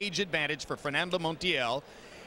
age advantage for Fernando Montiel.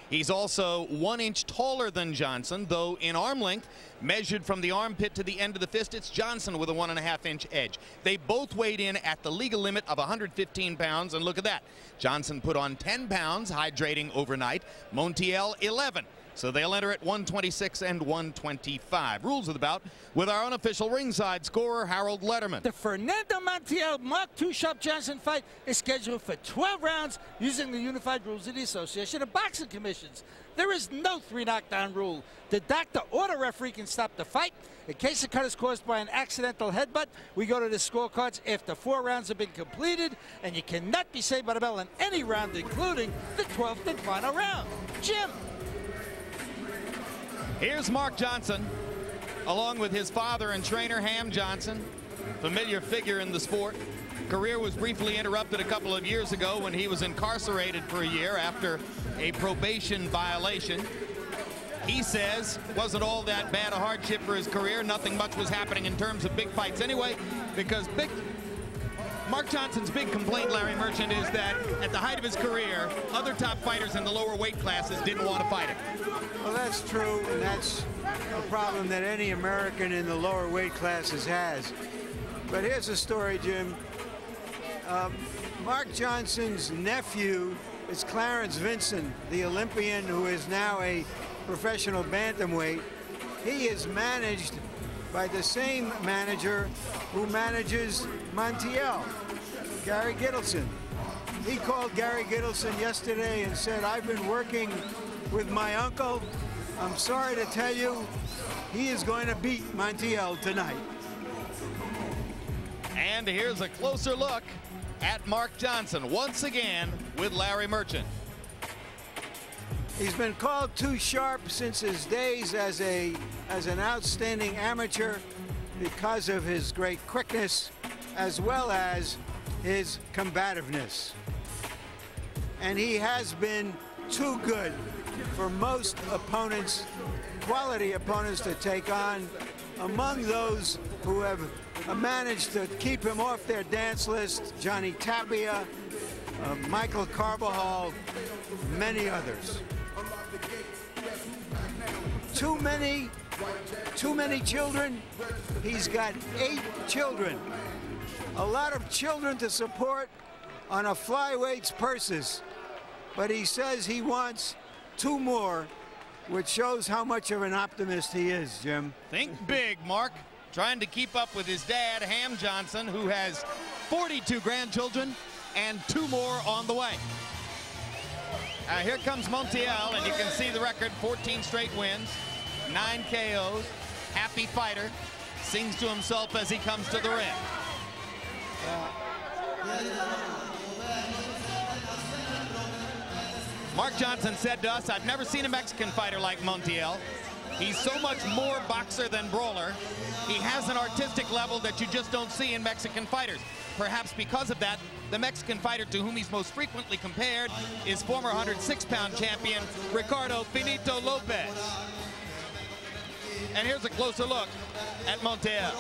He's also 1 inch taller than Johnson, though in arm length, measured from the armpit to the end of the fist, it's Johnson with a 1.5 inch edge. They both weighed in at the legal limit of 115 pounds, and look at that. Johnson put on 10 pounds, hydrating overnight. Montiel, 11. So they'll enter at 126 and 125. Rules of the bout with our unofficial ringside scorer, Harold Letterman. The Fernando Montiel Mark Too Sharp Johnson fight is scheduled for 12 rounds using the unified rules of the Association of Boxing Commissions. There is no 3 knockdown rule. The doctor or the referee can stop the fight. In case the cut is caused by an accidental headbutt, we go to the scorecards after 4 rounds have been completed, and you cannot be saved by the bell in any round, including the 12th and final round. Jim. Here's Mark Johnson, along with his father and trainer, Ham Johnson, familiar figure in the sport. Career was briefly interrupted a couple of years ago when he was incarcerated for a year after a probation violation. He says wasn't all that bad a hardship for his career. Nothing much was happening in terms of big fights anyway, because Mark Johnson's big complaint, Larry Merchant, is that at the height of his career, other top fighters in the lower weight classes didn't want to fight him. Well, that's true, and that's a problem that any American in the lower weight classes has. But here's the story, Jim. Mark Johnson's nephew is Clarence Vincent, the Olympian who is now a professional bantamweight. He is managed by the same manager who manages Montiel, Gary Gittleson. He called Gary Gittleson yesterday and said, "I've been working with my uncle. I'm sorry to tell you, he is going to beat Montiel tonight." And here's a closer look at Mark Johnson, once again with Larry Merchant. He's been called Too Sharp since his days as an outstanding amateur because of his great quickness as well as his combativeness. And he has been too good for most opponents, quality opponents, to take on. Among those who have managed to keep him off their dance list, Johnny Tapia, Michael Carbajal, many others. Too many children. He's got 8 children. A lot of children to support on a flyweight's purses. But he says he wants 2 more, which shows how much of an optimist he is, Jim. Think big, Mark. Trying to keep up with his dad, Ham Johnson, who has 42 grandchildren and 2 more on the way. Here comes Montiel, and you can see the record: 14 straight wins, 9 KOs. Happy fighter. Sings to himself as he comes to the ring. Mark Johnson said to us, "I've never seen a Mexican fighter like Montiel. He's so much more boxer than brawler. He has an artistic level that you just don't see in Mexican fighters." Perhaps because of that, the Mexican fighter to whom he's most frequently compared is former 106-pound champion Ricardo Finito Lopez. And here's a closer look at Montiel.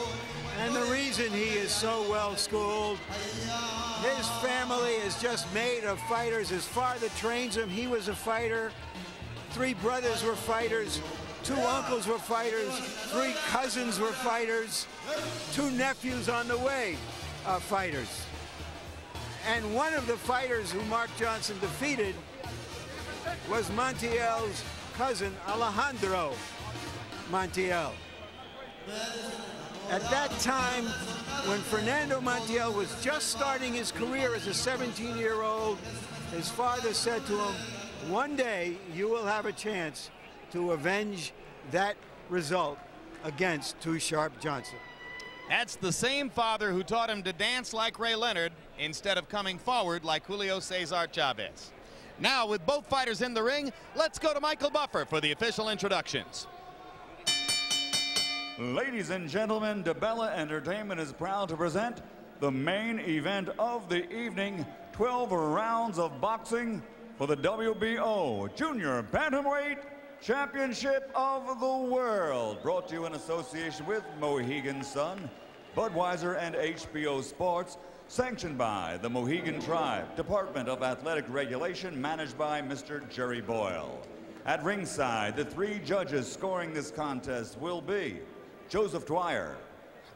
And the reason he is so well schooled, his family is just made of fighters. His father trains him. He was a fighter. 3 brothers were fighters. 2 uncles were fighters. 3 cousins were fighters. 2 nephews on the way are fighters. And one of the fighters who Mark Johnson defeated was Montiel's cousin, Alejandro Montiel. At that time, when Fernando Montiel was just starting his career as a 17-year-old, his father said to him, "One day you will have a chance to avenge that result against Too Sharp Johnson." That's the same father who taught him to dance like Ray Leonard instead of coming forward like Julio Cesar Chavez. Now, with both fighters in the ring, let's go to Michael Buffer for the official introductions. Ladies and gentlemen, DeBella Entertainment is proud to present the main event of the evening: 12 rounds of boxing for the WBO Junior Bantamweight Championship of the World. Brought to you in association with Mohegan Sun, Budweiser, and HBO Sports. Sanctioned by the Mohegan Tribe, Department of Athletic Regulation, managed by Mr. Jerry Boyle. At ringside, the 3 judges scoring this contest will be Joseph Dwyer,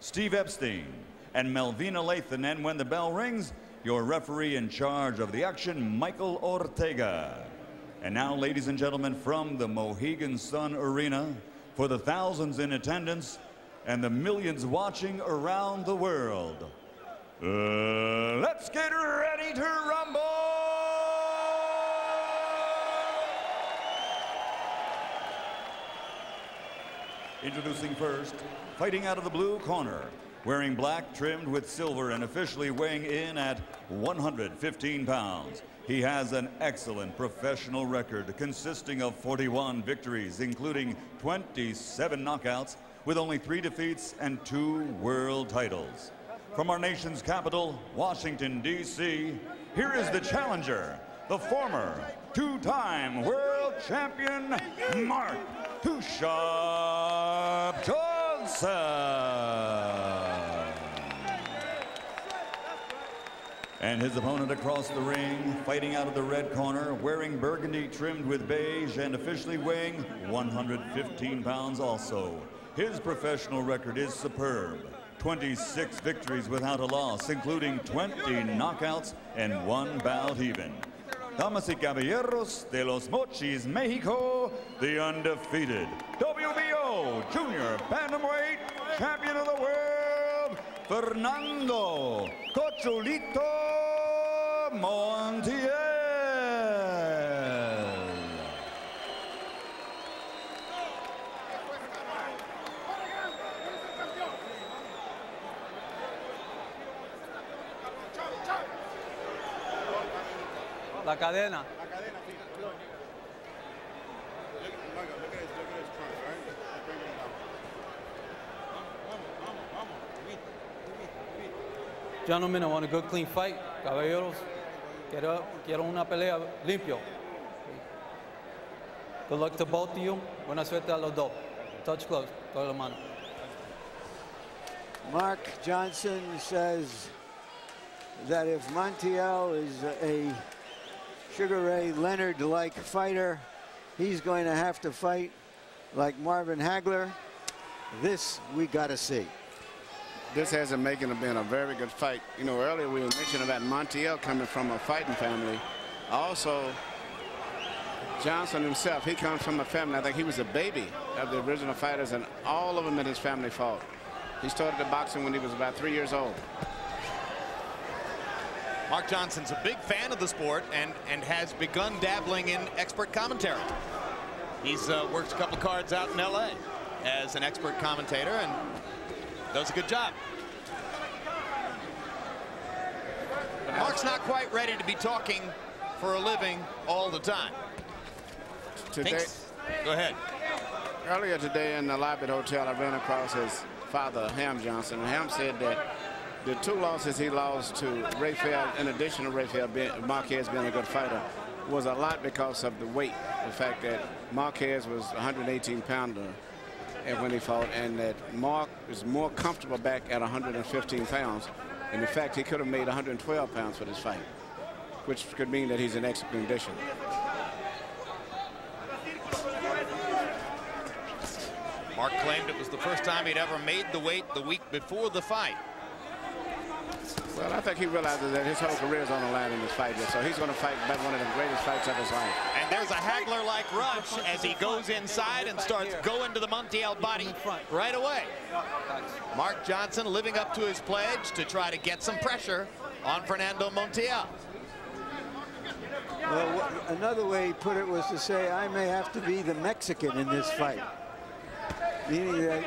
Steve Epstein, and Melvina Lathan. And when the bell rings, your referee in charge of the action, Michael Ortega. And now, ladies and gentlemen, from the Mohegan Sun Arena, for the thousands in attendance and the millions watching around the world, let's get ready to rumble! Introducing first, fighting out of the blue corner, wearing black trimmed with silver and officially weighing in at 115 pounds. He has an excellent professional record consisting of 41 victories, including 27 knockouts, with only 3 defeats and 2 world titles. From our nation's capital, Washington, D.C., here is the challenger, the former 2-time world champion, Mark Too Sharp Johnson. And his opponent across the ring, fighting out of the red corner, wearing burgundy trimmed with beige and officially weighing 115 pounds also. His professional record is superb. 26 victories without a loss, including 20 knockouts and 1 bout even. Damas y caballeros de los Mochis, Mexico, the undefeated WBO Junior Bantamweight Champion of the World, Fernando Cocholito Montiel. La cadena. Gentlemen, I want a good clean fight. Caballeros, quiero una pelea limpio. Good luck to both of you. Buena suerte a los dos. Touch close. Toda la mano. Mark Johnson says that if Montiel is a Sugar Ray Leonard-like fighter, he's going to have to fight like Marvin Hagler. This we got to see. This has making it been a very good fight. You know, earlier we were mentioning about Montiel coming from a fighting family. Also, Johnson himself, he comes from a family, I think he was a baby of the original fighters, and all of them in his family fought. He started the boxing when he was about 3 years old. Mark Johnson's a big fan of the sport and has begun dabbling in expert commentary. He's worked a couple cards out in LA as an expert commentator and does a good job. But Mark's not quite ready to be talking for a living all the time. Today, go ahead. Earlier today in the lobby at the hotel, I ran across his father, Ham Johnson, and Ham said that the 2 losses he lost to Rafael, in addition to Rafael Marquez being a good fighter, was a lot because of the weight. The fact that Marquez was a 118-pounder when he fought, and that Mark is more comfortable back at 115 pounds. And in fact, he could have made 112 pounds for this fight, which could mean that he's in excellent condition. Mark claimed it was the first time he'd ever made the weight the week before the fight. Well, I think he realizes that his whole career is on the line in this fight, so he's going to fight one of the greatest fights of his life. And there's a Hagler-like rush as he goes inside and starts going to the Montiel body right away. Mark Johnson living up to his pledge to try to get some pressure on Fernando Montiel. Well, another way he put it was to say, I may have to be the Mexican in this fight. Meaning that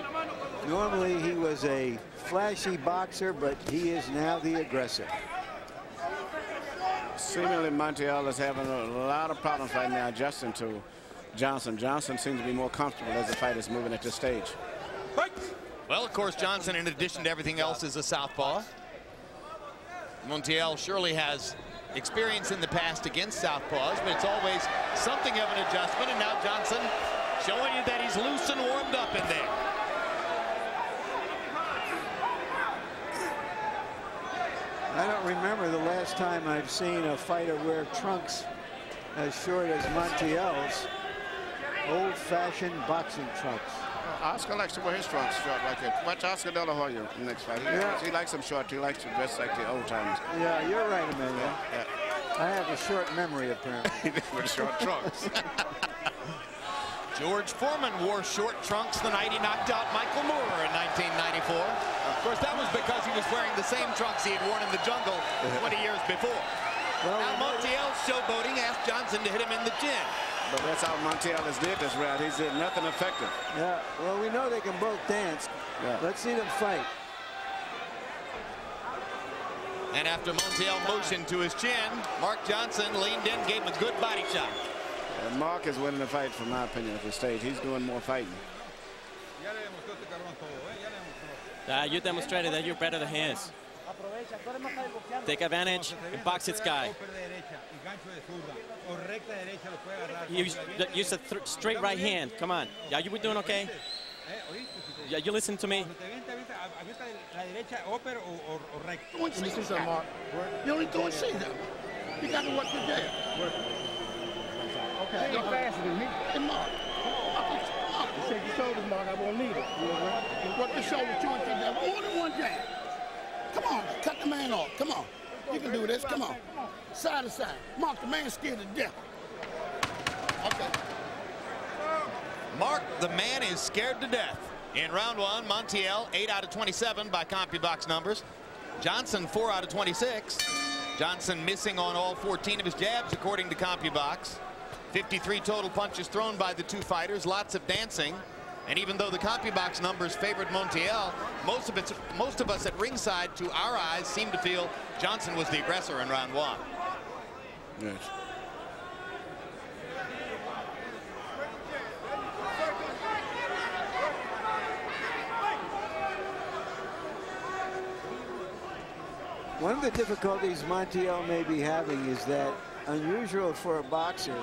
normally he was a flashy boxer, but he is now the aggressor. Seemingly Montiel is having a lot of problems right now adjusting to Johnson. Johnson seems to be more comfortable as the fight is moving at this stage. Well, of course, Johnson, in addition to everything else, is a southpaw. Montiel surely has experience in the past against southpaws, but it's always something of an adjustment. And now Johnson showing you that he's loose and warmed up in there. I don't remember the last time I've seen a fighter wear trunks as short as Montiel's. Old-fashioned boxing trunks. Oscar likes to wear his trunks short like that. Watch Oscar De La Hoya next fight. He likes them short. He likes to dress like the old timers. Yeah, you're right, Emilio. Yeah. I have a short memory, apparently. With short trunks. George Foreman wore short trunks the night he knocked out Michael Moore in 1994. Of course, that was because he was wearing the same trunks he had worn in the jungle 20 years before. Well, now Montiel showboating asked Johnson to hit him in the chin. But that's how Montiel has did this round. He's did nothing effective. Yeah, well, we know they can both dance. Yeah. Let's see them fight. And after Montiel motioned to his chin, Mark Johnson leaned in, gave him a good body shot. And Mark is winning the fight, from my opinion, at this stage. He's doing more fighting. You demonstrated that you're better than he is. Take advantage and box its guy. Use a straight right hand. Come on. Yeah, you were doing okay. Yeah, you listen to me. You only doing C though. You got to work your jab. Okay. You're faster than me. Hey, Mark. You said your shoulders, Mark. I won't need it. You work your shoulder, two and three jab. More than one jab. Come on, cut the man off. Come on. You can do this. Come on. Side to side. Mark, the man's scared to death. Okay. Mark, the man is scared to death. In round one, Montiel, 8 out of 27 by CompuBox numbers. Johnson, 4 out of 26. Johnson missing on all 14 of his jabs, according to CompuBox. 53 total punches thrown by the two fighters, lots of dancing. And even though the CompuBox numbers favored Montiel, most of us at ringside, to our eyes, seem to feel Johnson was the aggressor in round one. Yes. One of the difficulties Montiel may be having is that, unusual for a boxer,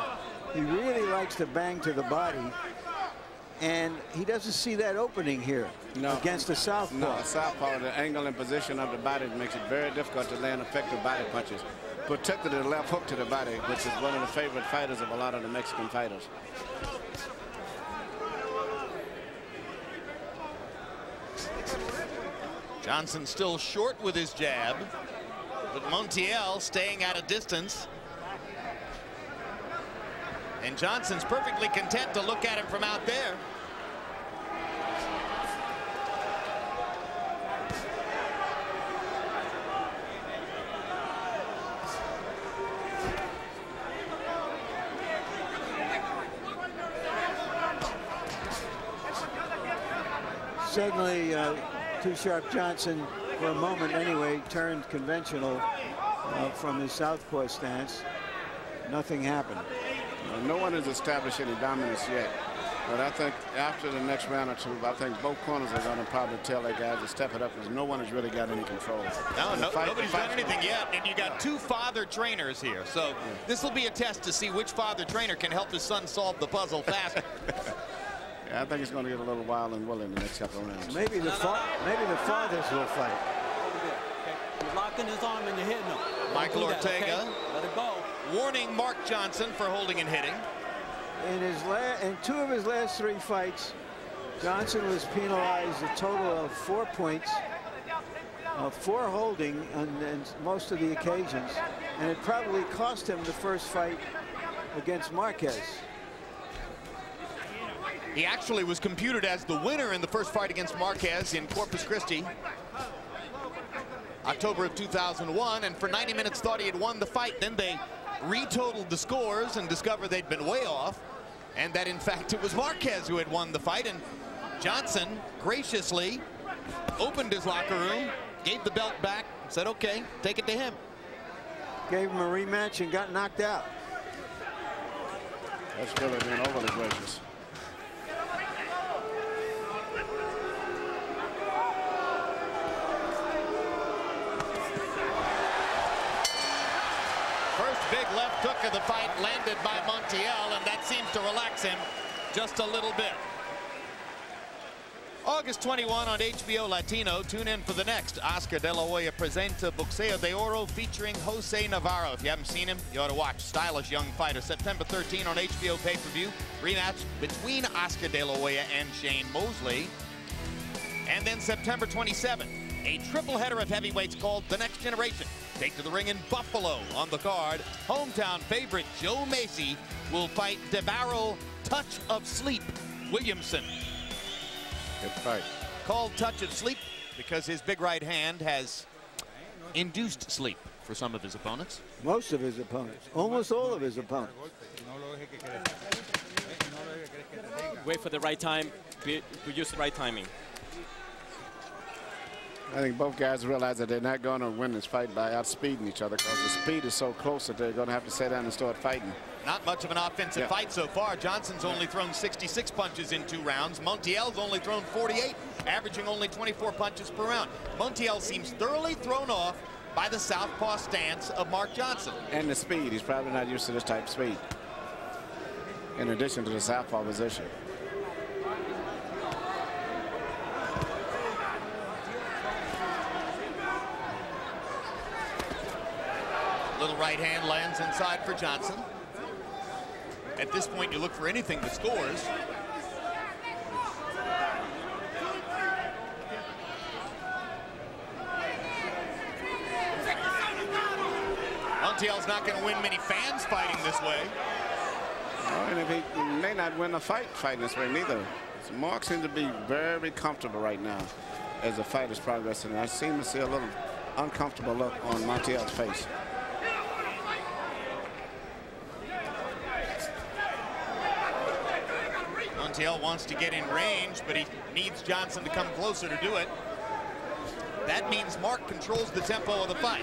he really likes to bang to the body, and he doesn't see that opening here against the southpaw. No, a southpaw, the angle and position of the body makes it very difficult to land effective body punches, particularly the left hook to the body, which is one of the favorite fighters of a lot of the Mexican fighters. Johnson still short with his jab, but Montiel staying at a distance. And Johnson's perfectly content to look at him from out there. Suddenly, Too Sharp Johnson, for a moment anyway, turned conventional from his southpaw stance. Nothing happened. No one has established any dominance yet. But I think after the next round or two, I think both corners are going to probably tell their guys to step it up, because no one has really got any control. Nobody's done anything yet, and you got two father trainers here. So this will be a test to see which father trainer can help his son solve the puzzle faster. Yeah, I think it's going to get a little wild and woolly in the next couple of rounds. Maybe the fathers will fight. You're locking his arm and you're hitting him. Michael Ortega. Okay? Let it go. Warning Mark Johnson for holding and hitting. In two of his last 3 fights, Johnson was penalized a total of 4 points, 4 holding on most of the occasions, and it probably cost him the first fight against Marquez. He actually was computed as the winner in the first fight against Marquez in Corpus Christi, October of 2001, and for 90 minutes thought he had won the fight. Then they retotaled the scores and discovered they'd been way off, and that in fact it was Marquez who had won the fight. And Johnson graciously opened his locker room, gave the belt back, said okay, take it to him. Gave him a rematch and got knocked out. That's really being overly gracious. Big left hook of the fight landed by Montiel, and that seems to relax him just a little bit. August 21 on HBO Latino. Tune in for the next Oscar De La Hoya Presenta Boxeo de Oro featuring Jose Navarro. If you haven't seen him, you ought to watch. Stylish young fighter. September 13 on HBO pay-per-view. Rematch between Oscar De La Hoya and Shane Mosley. And then September 27, a triple header of heavyweights called The Next Generation. Take to the ring in Buffalo. On the card, hometown favorite Joe Macy will fight DeVarrell Touch of Sleep Williamson. Good fight. Called Touch of Sleep because his big right hand has induced sleep for some of his opponents. Most of his opponents. Almost all of his opponents. Wait for the right time. Use the right timing. I think both guys realize that they're not going to win this fight by outspeeding each other because the speed is so close that they're going to have to sit down and start fighting. Not much of an offensive fight so far. Johnson's only thrown 66 punches in 2 rounds. Montiel's only thrown 48, averaging only 24 punches per round. Montiel seems thoroughly thrown off by the southpaw stance of Mark Johnson. And the speed. He's probably not used to this type of speed. In addition to the southpaw position. Little right hand lands inside for Johnson. At this point, you look for anything that scores. Montiel's not going to win many fans fighting this way. Oh, and if he may not win a fight fighting this way neither. So Mark seems to be very comfortable right now as the fight is progressing. I seem to see a little uncomfortable look on Montiel's face. Montiel wants to get in range, but he needs Johnson to come closer to do it. That means Mark controls the tempo of the fight.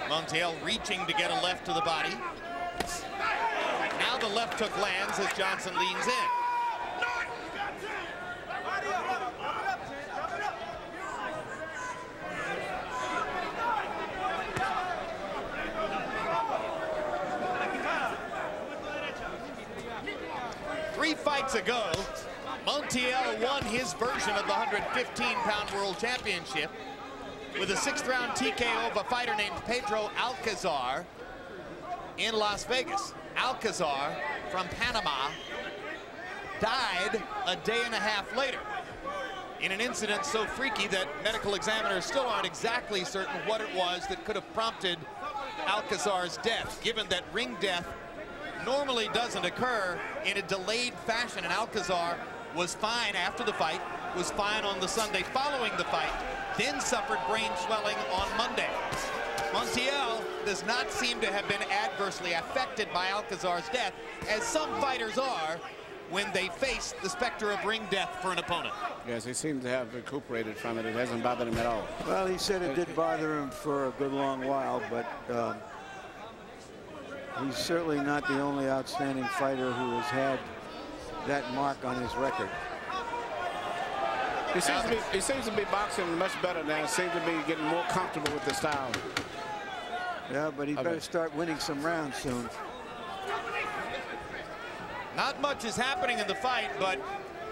Montiel reaching to get a left to the body. Now the left hook lands as Johnson leans in. Fights ago, Montiel won his version of the 115-pound world championship with a 6th-round TKO of a fighter named Pedro Alcazar in Las Vegas. Alcazar from Panama died a day and a half later in an incident so freaky that medical examiners still aren't exactly certain what it was that could have prompted Alcazar's death, given that ring death normally doesn't occur in a delayed fashion, and Alcazar was fine after the fight, was fine on the Sunday following the fight, then suffered brain swelling on Monday. Montiel does not seem to have been adversely affected by Alcazar's death, as some fighters are when they face the specter of ring death for an opponent. Yes, he seems to have recuperated from it. It hasn't bothered him at all. Well, he said it did bother him for a good long while, but he's certainly not the only outstanding fighter who has had that mark on his record. He seems to be boxing much better now. He seems to be getting more comfortable with the style. Yeah, but he better start winning some rounds soon. Not much is happening in the fight, but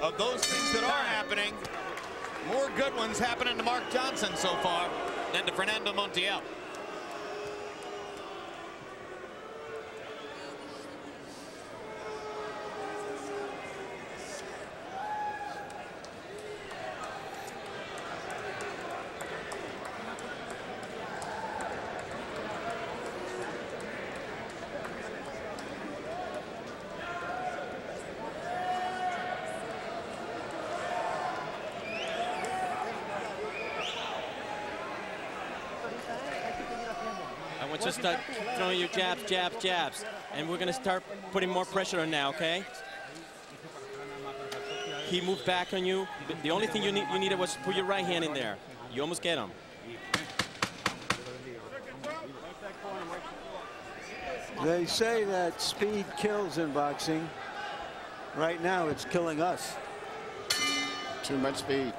of those things that are happening, more good ones happening to Mark Johnson so far than to Fernando Montiel. Just start throwing your jabs, jabs, jabs. And we're going to start putting more pressure on now, okay? He moved back on you. The only thing you needed was put your right hand in there. You almost get him. They say that speed kills in boxing. Right now, it's killing us. Too much speed.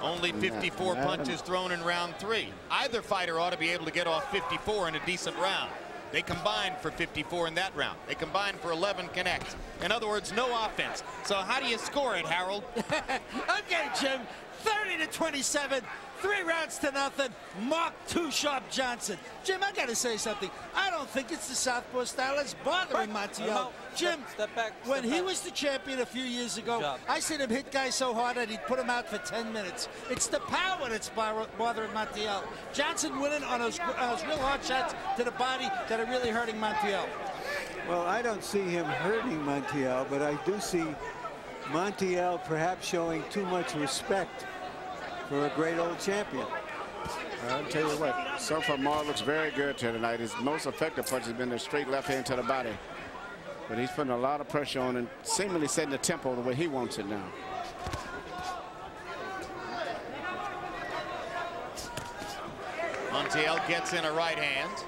Only 54 punches thrown in round 3. Either fighter ought to be able to get off 54 in a decent round. They combined for 54 in that round. They combined for 11 connects. In other words, no offense. So how do you score it, Harold? Okay, Jim, 30-27. 3 rounds to nothing. Mark Too Sharp Johnson. Jim, I got to say something. I don't think it's the southpaw style that's bothering Montiel. Jim, step back, when he was the champion a few years ago, I seen him hit guys so hard that he'd put him out for 10 minutes. It's the power that's bothering Montiel. Johnson winning on those real hard shots to the body that are really hurting Montiel. Well, I don't see him hurting Montiel, but I do see Montiel perhaps showing too much respect for a great old champion. I'll tell you what, so far Mark looks very good tonight. His most effective punch has been the straight left hand to the body. But he's putting a lot of pressure on and seemingly setting the tempo the way he wants it now. Montiel gets in a right hand.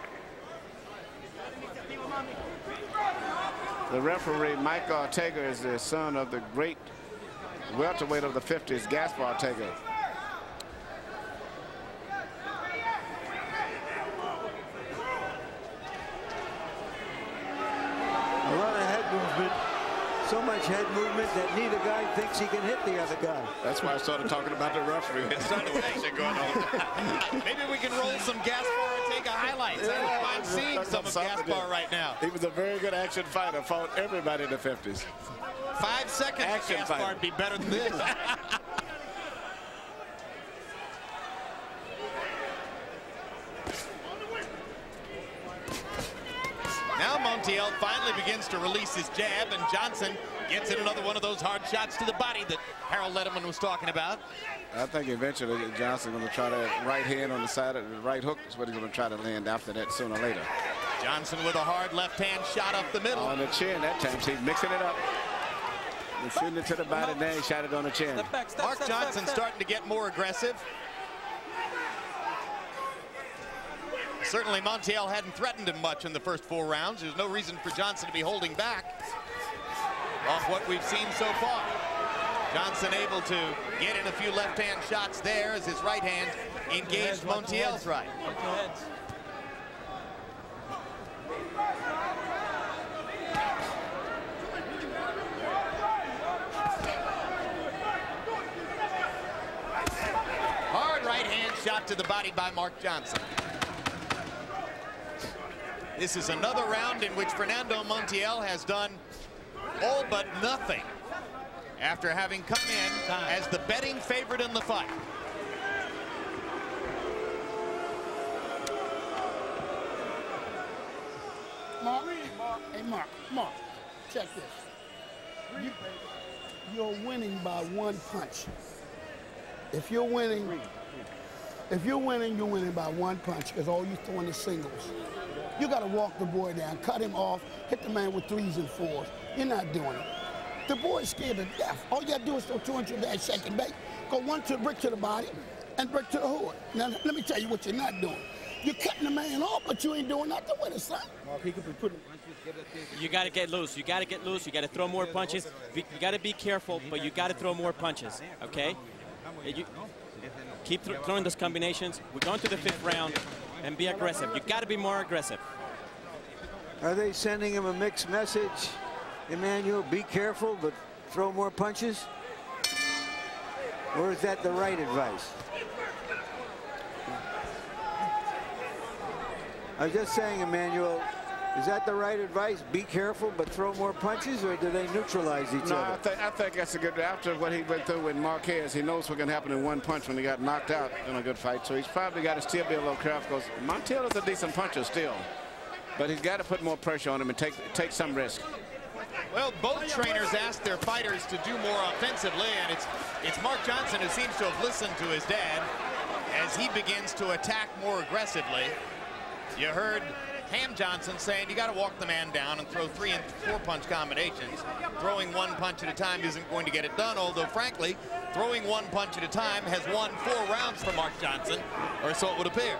The referee, Mike Ortega, is the son of the great welterweight of the 50s, Gaspar Ortega. A lot of head movement. So much head movement that neither guy thinks he can hit the other guy. That's why I started talking about the referee. It's starting to action going on. Maybe we can roll some Gaspar Ortega highlights. I don't mind seeing some of Gaspar right now. He was a very good action fighter. Fought everybody in the 50s. 5 seconds Action Gaspar fighter. would be better than this. Now Montiel finally begins to release his jab, and Johnson gets in another one of those hard shots to the body that Harold Letterman was talking about. I think eventually Johnson's going to try that right hand on the side of the right hook is what he's going to try to land after that sooner or later. Johnson with a hard left hand shot up the middle. On the chin that time. He's mixing it up. He's shooting it to the body, then he shot it on the chin. Step back, step, Mark step, Johnson step, step. starting to get more aggressive. Certainly Montiel hadn't threatened him much in the first 4 rounds. There's no reason for Johnson to be holding back off what we've seen so far. Johnson able to get in a few left-hand shots there as his right hand engaged Montiel's right. Hard right hand shot to the body by Mark Johnson. This is another round in which Fernando Montiel has done all but nothing after having come in as the betting favorite in the fight. Mark, check this. You're winning by 1 punch. If you're winning, you're winning by 1 punch because all you're throwing is singles. You got to walk the boy down, cut him off, hit the man with 3s and 4s. You're not doing it. The boy's scared to death. All you got to do is throw 200 that second bait, go 1 brick to the body and brick to the hood. Now, let me tell you what you're not doing. You're cutting the man off, but you ain't doing nothing with it, son. You got to get loose. You got to get loose. You got to throw more punches. You got to be careful, but you got to throw more punches, okay? You keep throwing those combinations. We're going to the 5th round. And be aggressive. You got to be more aggressive. Are they sending him a mixed message? Emmanuel, be careful, but throw more punches? Or is that the right advice? I was just saying, Emmanuel, is that the right advice? Be careful, but throw more punches, or do they neutralize each other? I think that's a good. After what he went through with Marquez, he knows what's going to happen in 1 punch when he got knocked out in a good fight. So he's probably got to still be a little careful because Montiel is a decent puncher still, but he's got to put more pressure on him and take some risk. Well, both trainers asked their fighters to do more offensively, and it's Mark Johnson who seems to have listened to his dad as he begins to attack more aggressively. You heard Ham Johnson saying you got to walk the man down and throw 3 and 4 punch combinations. Throwing 1 punch at a time isn't going to get it done, although frankly, throwing 1 punch at a time has won 4 rounds for Mark Johnson, or so it would appear.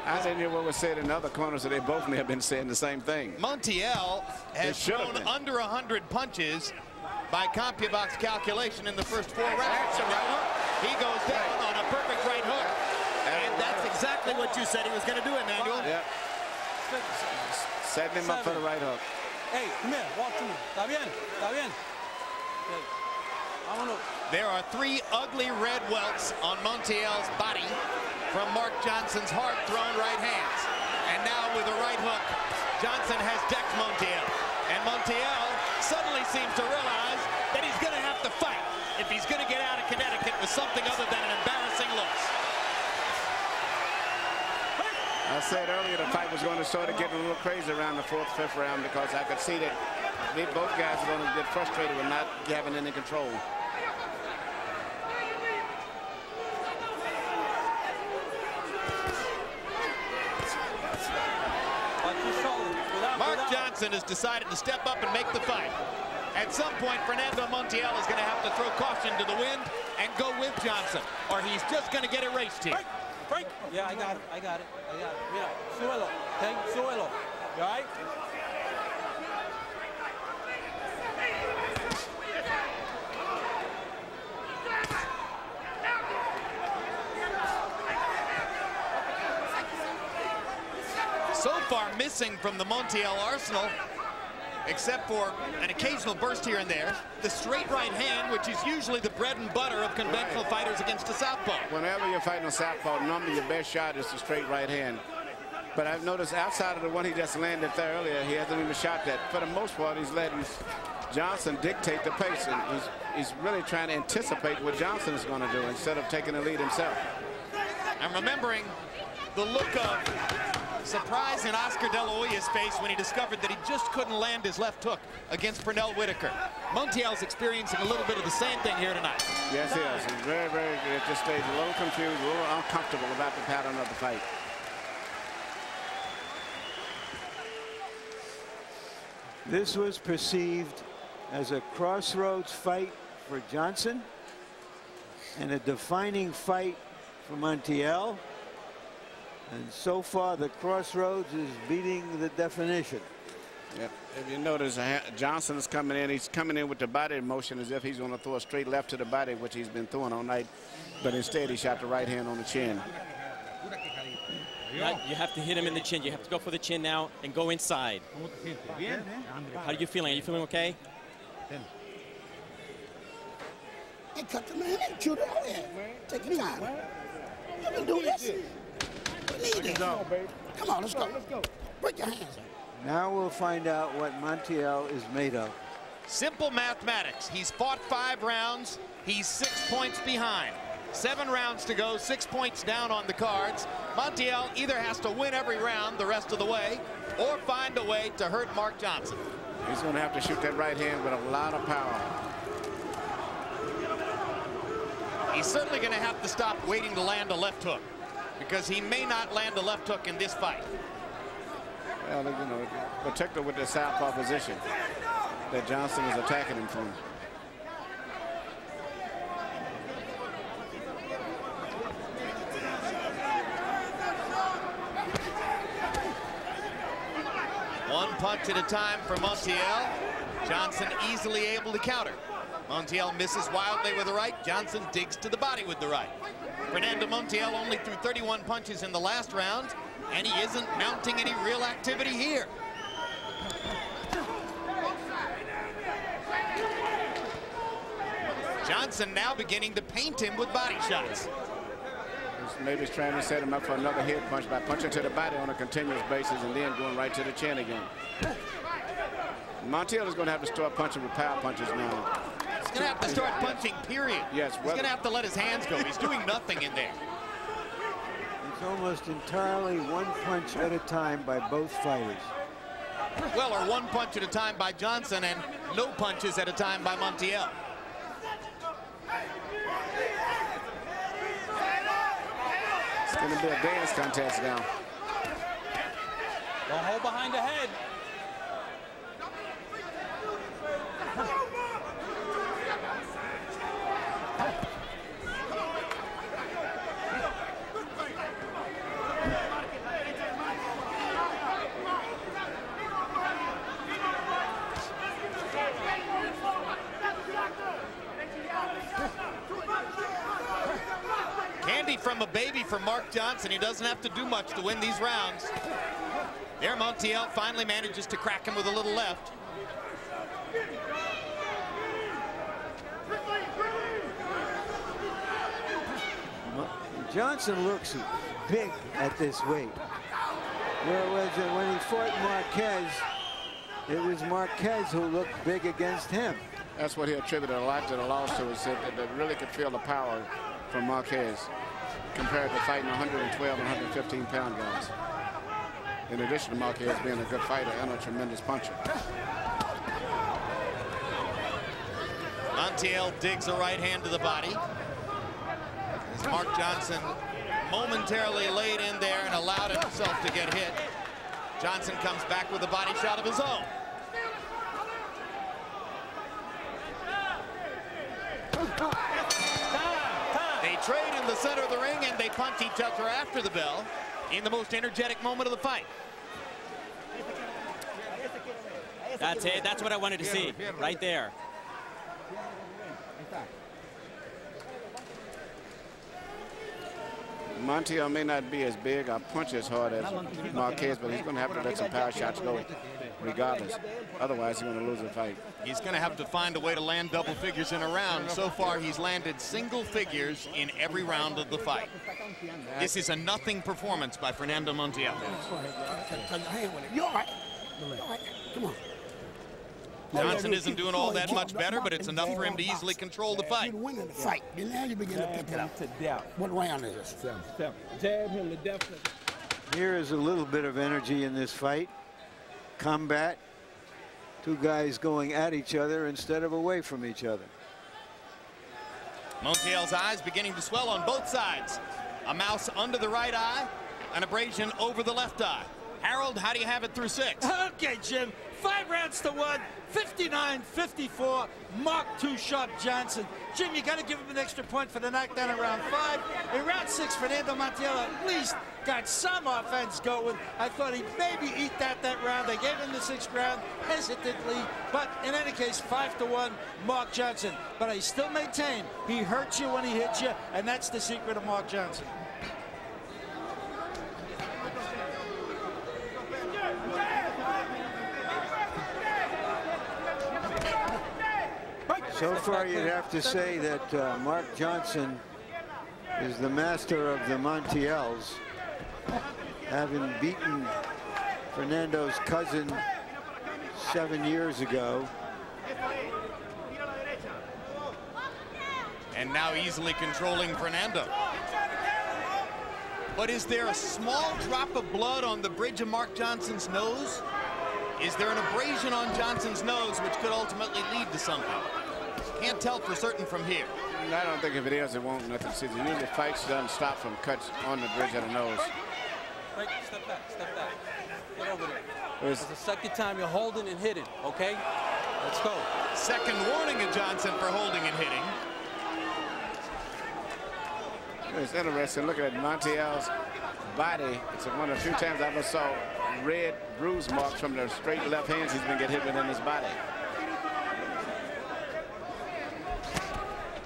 I didn't hear what was said in other corners, so they both may have been saying the same thing. Montiel has thrown under 100 punches by CompuBox calculation in the first 4 rounds. He goes down on a perfect right hook. And that's exactly what you said he was going to do, Emmanuel. Yep. Setting him up for the right hook. Hey, come here, walk to me. Está bien, está bien. Okay. Vámonos. There are 3 ugly red welts on Montiel's body from Mark Johnson's hard-thrown right hands. And now with a right hook, Johnson has decked Montiel. And Montiel suddenly seems to realize that he's going to have to fight if he's going to get out of Connecticut with something other than an embarrassing loss. I said earlier the fight was going to sort of get a little crazy around the 4th, 5th round because I could see that both guys are going to get frustrated with not having any control. Mark Johnson has decided to step up and make the fight. At some point, Fernando Montiel is going to have to throw caution to the wind and go with Johnson, or he's just going to get erased here. Break. Yeah, I got it. Mira, súbelo. Okay, súbelo. You all right? So far missing from the Montiel arsenal, except for an occasional burst here and there, the straight right hand, which is usually the bread and butter of conventional fighters against a southpaw. Whenever you're fighting a southpaw, normally your best shot is the straight right hand. But I've noticed outside of the one he just landed there earlier, he hasn't even shot that. For the most part, he's letting Johnson dictate the pace, and he's really trying to anticipate what Johnson is going to do instead of taking the lead himself. I'm remembering the look of surprise in Oscar De La Hoya's face when he discovered that he just couldn't land his left hook against Pernell Whitaker. Montiel's experiencing a little bit of the same thing here tonight. Yes, he is. He's very, very good at this stage. A little confused, a little uncomfortable about the pattern of the fight. This was perceived as a crossroads fight for Johnson and a defining fight for Montiel. And so far, the crossroads is beating the definition. Yep. If you notice, Johnson is coming in. He's coming in with the body motion as if he's going to throw a straight left to the body, which he's been throwing all night. But instead, he shot the right hand on the chin. You have to hit him in the chin. You have to go for the chin now and go inside. How are you feeling? Are you feeling okay? Hey, cut the man and shoot it out here. Take your time. You can do this. We need this. Come on, let's go. Put your hands up. Now we'll find out what Montiel is made of. Simple mathematics. He's fought 5 rounds. He's 6 points behind. 7 rounds to go, 6 points down on the cards. Montiel either has to win every round the rest of the way or find a way to hurt Mark Johnson. He's going to have to shoot that right hand with a lot of power. He's certainly going to have to stop waiting to land a left hook, because he may not land a left hook in this fight. Well, you know, particularly with the southpaw position that Johnson is attacking him from. One punch at a time for Montiel. Johnson easily able to counter. Montiel misses wildly with the right. Johnson digs to the body with the right. Fernando Montiel only threw 31 punches in the last round, and he isn't mounting any real activity here. Johnson now beginning to paint him with body shots. Maybe he's trying to set him up for another head punch by punching to the body on a continuous basis and then going right to the chin again. Montiel is going to have to start punching with power punches now. He's going to have to start punching, period. Yes. He's going to have to let his hands go. He's doing nothing in there. It's almost entirely one punch at a time by both fighters. Well, or one punch at a time by Johnson and no punches at a time by Montiel. It's going to be a dance contest now. Don't hold behind the head. Candy from become a baby for Mark Johnson. He doesn't have to do much to win these rounds. There, Montiel finally manages to crack him with a little left. Johnson looks big at this weight. Whereas when he fought Marquez, it was Marquez who looked big against him. That's what he attributed a lot to the loss to, is that they really could feel the power from Marquez compared to fighting 112 and 115 pound guys. In addition to Marquez being a good fighter and a tremendous puncher. Montiel digs a right hand to the body. As Mark Johnson momentarily laid in there and allowed himself to get hit. Johnson comes back with a body shot of his own. They trade in the center of the ring and they punch each other after the bell in the most energetic moment of the fight. That's it. That's what I wanted to see right there. Montiel may not be as big or punch as hard as Marquez, but he's going to have to let some power shots go regardless. Otherwise, he's going to lose the fight. He's going to have to find a way to land double figures in a round. So far, he's landed single figures in every round of the fight. This is a nothing performance by Fernando Montiel. You're all right. All right. Come on. Johnson isn't doing all that much better, but it's enough for him to easily control the fight. You're winning the fight. And now you begin to pick it up. What round is this? Jab him to death. Here is a little bit of energy in this fight. Combat. Two guys going at each other instead of away from each other. Montiel's eyes beginning to swell on both sides. A mouse under the right eye, an abrasion over the left eye. Harold, how do you have it through 6? Okay, Jim. 5 rounds to 1, 59-54. Mark Too Sharp Johnson. Jim, you got to give him an extra point for the knockdown in round 5. In round 6, Fernando Montiel at least got some offense going. I thought he'd maybe eat that round. They gave him the 6th round hesitantly, but in any case, 5-1, Mark Johnson. But I still maintain he hurts you when he hits you, and that's the secret of Mark Johnson. So far, you'd have to say that Mark Johnson is the master of the Montiels, having beaten Fernando's cousin 7 years ago. And now easily controlling Fernando. But is there a small drop of blood on the bridge of Mark Johnson's nose? Is there an abrasion on Johnson's nose which could ultimately lead to something? Can't tell for certain from here. I don't think if it is, it won't nothing see. Usually fights doesn't stop from cuts on the bridge of the nose. Right, step back, step back. Get over there. It's the second time you're holding and hitting, okay? Let's go. Second warning of Johnson for holding and hitting. It's interesting. Look at Montiel's body. It's one of the few times I ever saw red bruise marks from the straight left hands he's been getting hit with in his body.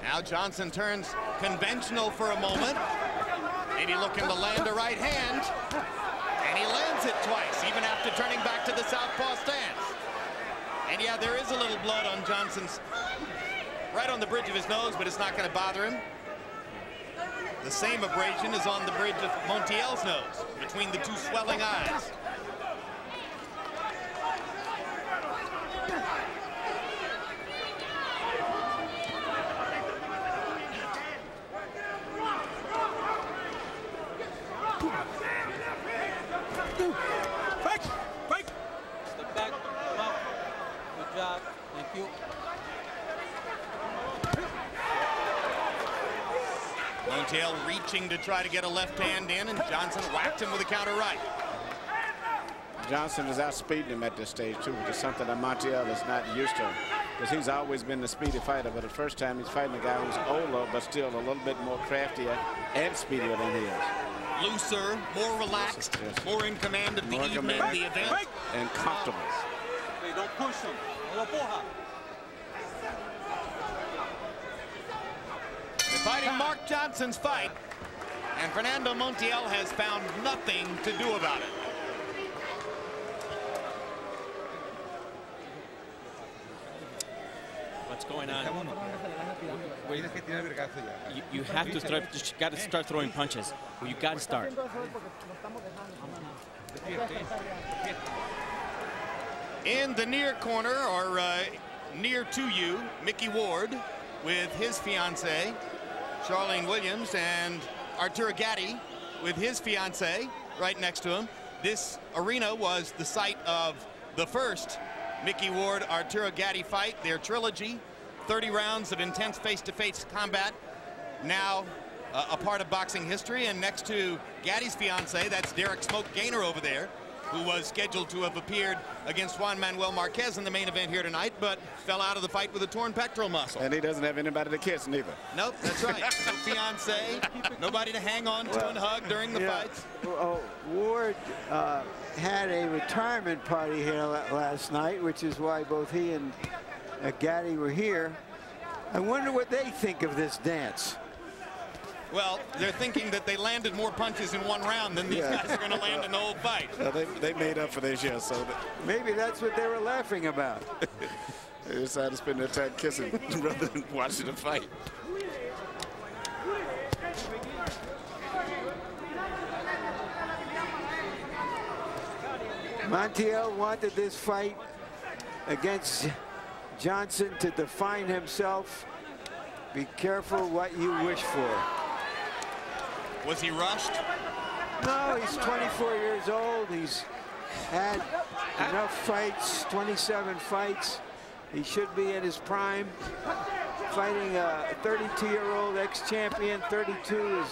Now Johnson turns conventional for a moment. Maybe looking to land a right hand. And he lands it twice, even after turning back to the southpaw stance. And yeah, there is a little blood on Johnson's, right on the bridge of his nose, but it's not going to bother him. The same abrasion is on the bridge of Montiel's nose, between the two swelling eyes. Step back, come out. Good job, thank you. Montiel reaching to try to get a left hand in, and Johnson whacked him with a counter right. Johnson is outspeeding him at this stage, too, which is something that Montiel is not used to. Because he's always been the speedy fighter, but the first time he's fighting a guy who's older, but still a little bit more craftier and speedier than he is. Looser, more relaxed, yes. More in command of the More evening, command. the event. And comfortable. Hey, don't push him. No puja. Fighting Mark Johnson's fight. And Fernando Montiel has found nothing to do about it. What's going on? You have to start. You got to start throwing punches. Well, you got to start. In the near corner, or near to you, Mickey Ward with his fiancée, Charlene Williams, and Arturo Gatti with his fiancée right next to him. This arena was the site of the first Mickey Ward Arturo Gatti fight, their trilogy, 30 rounds of intense face-to-face combat, now a part of boxing history. And next to Gatti's fiancée, that's Derek Smoke Gaynor over there, who was scheduled to have appeared against Juan Manuel Marquez in the main event here tonight, but fell out of the fight with a torn pectoral muscle. And he doesn't have anybody to kiss neither. Nope, that's right. No fiancé, nobody to hang on to and hug during the fights. Ward had a retirement party here last night, which is why both he and Gatti were here. I wonder what they think of this dance. Well, they're thinking that they landed more punches in one round than these guys are going to land in the whole fight. They made up for this year, so maybe that's what they were laughing about. They decided to spend their time kissing rather than watching the fight. Montiel wanted this fight against Johnson to define himself. Be careful what you wish for. Was he rushed? No, he's 24 years old. He's had enough fights, 27 fights. He should be in his prime. Fighting a 32-year-old ex-champion. 32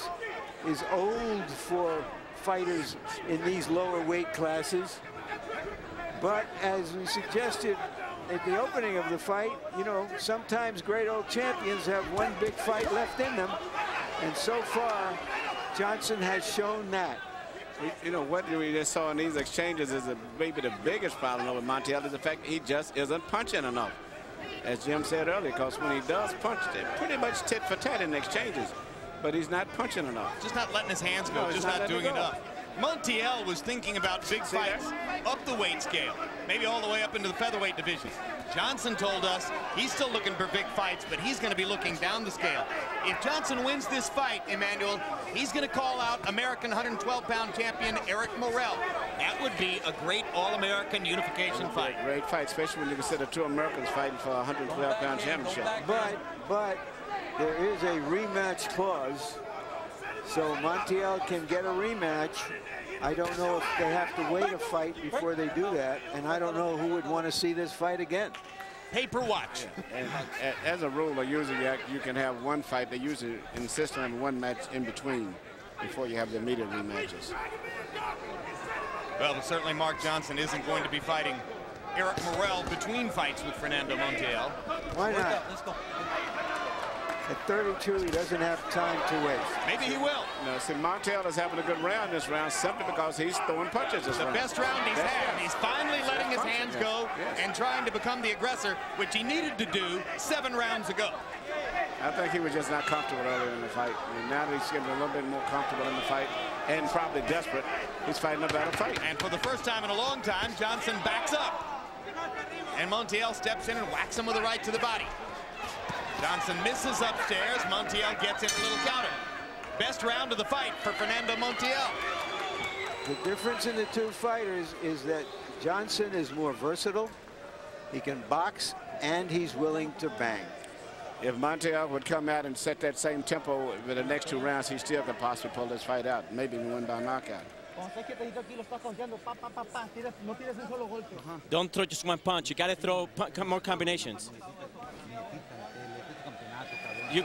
is old for fighters in these lower weight classes. But as we suggested at the opening of the fight, you know, sometimes great old champions have one big fight left in them. And so far, Johnson has shown that. You know, what we just saw in these exchanges is maybe the biggest problem with Montiel is the fact he just isn't punching enough. As Jim said earlier, because when he does punch, they're pretty much tit for tat in exchanges. But he's not punching enough. Just not letting his hands go, just not doing enough. Montiel was thinking about big fights up the weight scale, maybe all the way up into the featherweight division. Johnson told us he's still looking for big fights, but he's going to be looking down the scale. If Johnson wins this fight, Emmanuel, he's going to call out American 112-pound champion Eric Morrell. That would be a great All-American unification fight. Great fight, especially when you consider two Americans fighting for a 112-pound championship. But there is a rematch clause, so Montiel can get a rematch. I don't know if they have to wait a fight before they do that, and I don't know who would want to see this fight again. Paper watch. And as a rule, usually you can have one fight. They usually insist on having one match in between before you have the immediate rematches. Well, but certainly Mark Johnson isn't going to be fighting Eric Morrell between fights with Fernando Montiel. Why not? Let's go. At 32, he doesn't have time to waste. Maybe he will. No, see, Montiel is having a good round this round simply because he's throwing punches this round. The best round he's had. He's finally letting his hands go and trying to become the aggressor, which he needed to do 7 rounds ago. I think he was just not comfortable earlier in the fight. And now that he's getting a little bit more comfortable in the fight and probably desperate, he's fighting a better fight. And for the first time in a long time, Johnson backs up. And Montiel steps in and whacks him with a right to the body. Johnson misses upstairs. Montiel gets in a little counter. Best round of the fight for Fernando Montiel. The difference in the two fighters is that Johnson is more versatile. He can box, and he's willing to bang. If Montiel would come out and set that same tempo with the next 2 rounds, he still could possibly pull this fight out. Maybe win by knockout. Don't throw just one punch. You got to throw more combinations.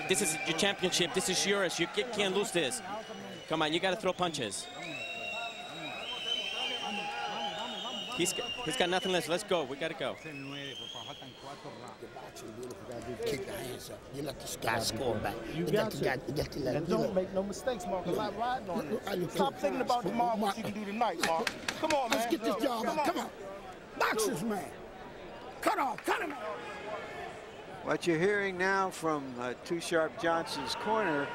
This is your championship. This is yours. You can't lose this. Come on, you got to throw punches. He's got nothing less. Let's go. We got to go. Kick the hands up. You let this guy score back. You got to. And don't make no mistakes, Mark. A lot riding on it. Stop thinking about tomorrow what you can do tonight, Mark. Come on, man. Let's get this job out. Come on. Boxers, man. Cut off. Cut him. What you're hearing now from Too Sharp Johnson's corner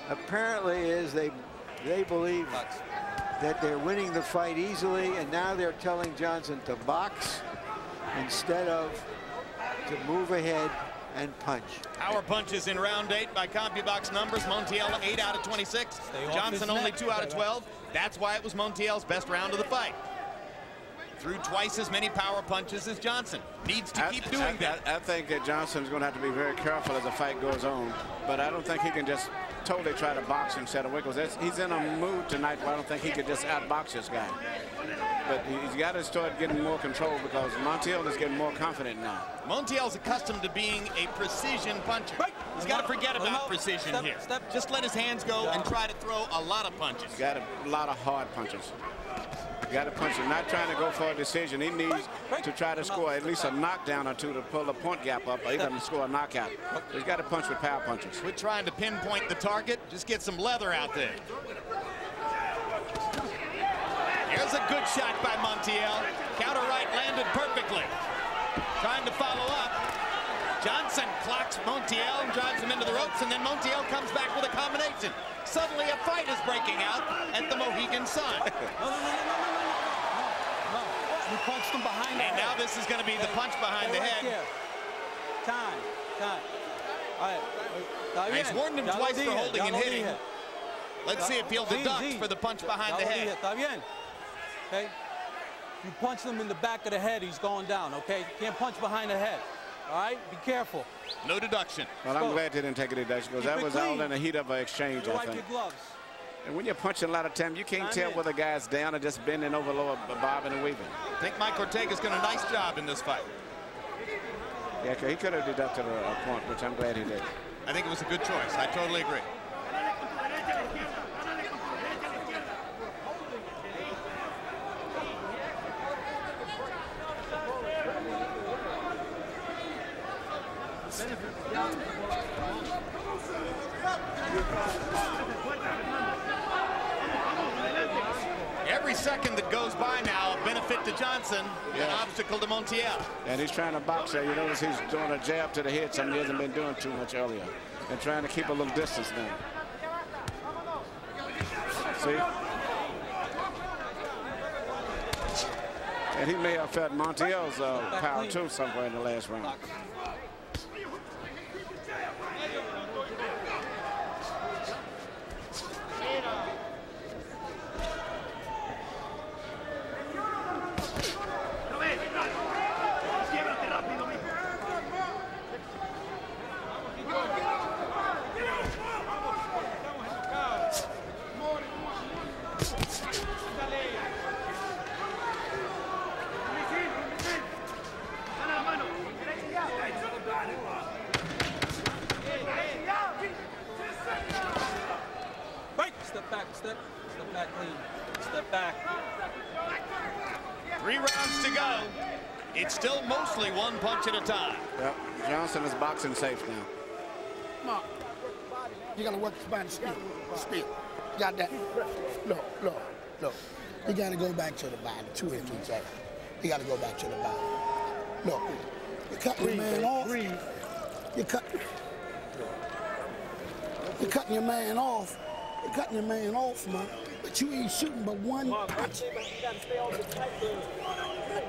apparently is they believe that they're winning the fight easily, and now they're telling Johnson to box instead of to move ahead and punch. Power punches in round 8 by CompuBox numbers. Montiel 8 out of 26. Johnson only 2 out of 12. That's why it was Montiel's best round of the fight. Threw twice as many power punches as Johnson. Needs to keep doing that. I think that Johnson's going to have to be very careful as the fight goes on, but I don't think he can just totally try to box instead of Wiggles. He's in a mood tonight where I don't think he could just outbox this guy. But he's got to start getting more control because Montiel is getting more confident now. Montiel's accustomed to being a precision puncher. He's got to forget about precision here. Just let his hands go and try to throw a lot of punches. Got a lot of hard punches. Got to punch him, not trying to go for a decision. He needs to try to score at least a knockdown or two to pull the point gap up, or even score a knockout. So he's got to punch with power punches. Quit trying to pinpoint the target. Just get some leather out there. Here's a good shot by Montiel. Counter right landed perfectly. Trying to follow up. Johnson clocks Montiel and drives him into the ropes, and then Montiel comes back with a combination. Suddenly a fight is breaking out at the Mohegan Sun. You punched him behind the head. And now this is going to be the punch behind the head. Here. Time. All right. He's warned him twice for holding and hitting. Let's see if he'll deduct for the punch behind the head. Está bien. Okay? You punch him in the back of the head, he's going down, okay? You can't punch behind the head. All right? Be careful. No deduction. Well, I'm glad they didn't take a deduction because that was all in the heat of an exchange, I think. Wipe your gloves. And when you're punching a lot of time, you can't tell whether the guy's down or just bending over lower, bobbing and weaving. I think Mike Ortega's done a nice job in this fight. Yeah, he could have deducted a point, which I'm glad he did. I think it was a good choice. I totally agree. Every second that goes by now, a benefit to Johnson, an obstacle to Montiel. And he's trying to box there. You notice he's doing a jab to the head, something he hasn't been doing too much earlier. And trying to keep a little distance now. See? And he may have felt Montiel's power too somewhere in the last round. Step back clean. Step back. 3 rounds to go. It's still mostly one punch at a time. Yep. Johnson is boxing safe now. Come on. You got to work the body speed. You got that? Look. You got to go back to the body. 2 and 3 seconds. You got to go back to the body. Look. You cut your man off. You're cutting your man off. You're cutting your man off, man. But you ain't shooting but one punch.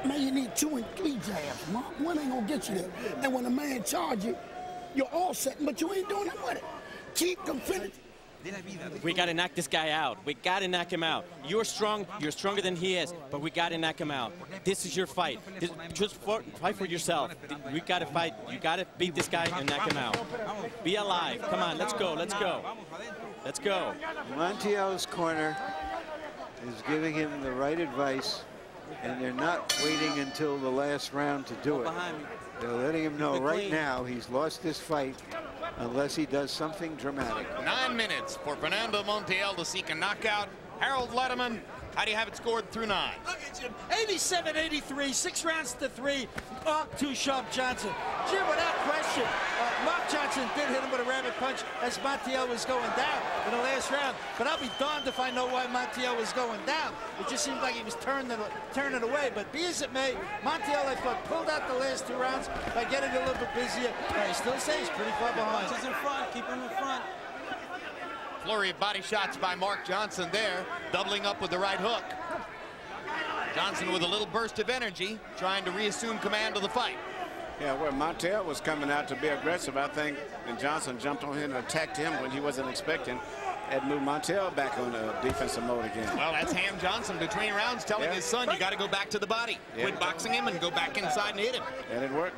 Man, you need 2 and 3 jabs, man. One ain't gonna get you there. And when a man charge you, you're all set, but you ain't doing it with it. Keep confident. We got to knock this guy out. We got to knock him out. You're strong. You're stronger than he is, but we got to knock him out. This is your fight. Just fight for yourself. We got to fight. You got to beat this guy and knock him out. Be alive. Come on, let's go. Let's go. Let's go. Montiel's corner is giving him the right advice, and they're not waiting until the last round to do it. They're letting him know right now he's lost this fight unless he does something dramatic. 9 minutes for Fernando Montiel to seek a knockout. Harold Letterman, how do you have it scored through 9? Look at Jim, 87-83, 6 rounds to 3. Mark Too Sharp Johnson. Jim, without question, Mark Johnson did hit him with a rabbit punch as Montiel was going down in the last round. But I'll be darned if I know why Montiel was going down. It just seemed like he was turning away. But be as it may, Montiel, I thought, pulled out the last 2 rounds by getting a little bit busier. I still say he's pretty far behind. Punches in front. Keep him in front. Flurry of body shots by Mark Johnson there, doubling up with the right hook. Johnson with a little burst of energy, trying to reassume command of the fight. Yeah, where Montiel was coming out to be aggressive, I think, and Johnson jumped on him and attacked him when he wasn't expecting. Had moved Montiel back on the defensive mode again. Well, that's Ham Johnson between rounds telling his son, you got to go back to the body. Quit boxing him and go back inside and hit him. And it worked.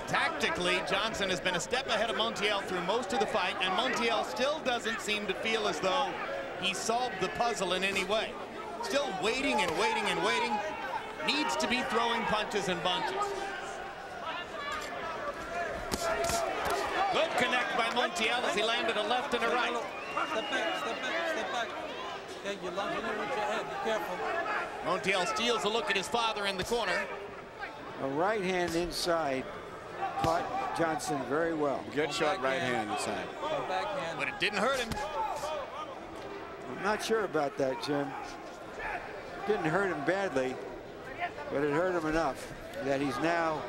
Tactically, Johnson has been a step ahead of Montiel through most of the fight, and Montiel still doesn't seem to feel as though he solved the puzzle in any way. Still waiting and waiting and waiting. Needs to be throwing punches and bunches. Good connect by Montiel as he landed a left and a right. Step back, step back, step back. Okay, you're lunging in with your head. Be careful. Montiel steals a look at his father in the corner. A right hand inside caught Johnson very well. Good short right hand inside. Backhand. But it didn't hurt him. I'm not sure about that, Jim. Didn't hurt him badly, but it hurt him enough that he's now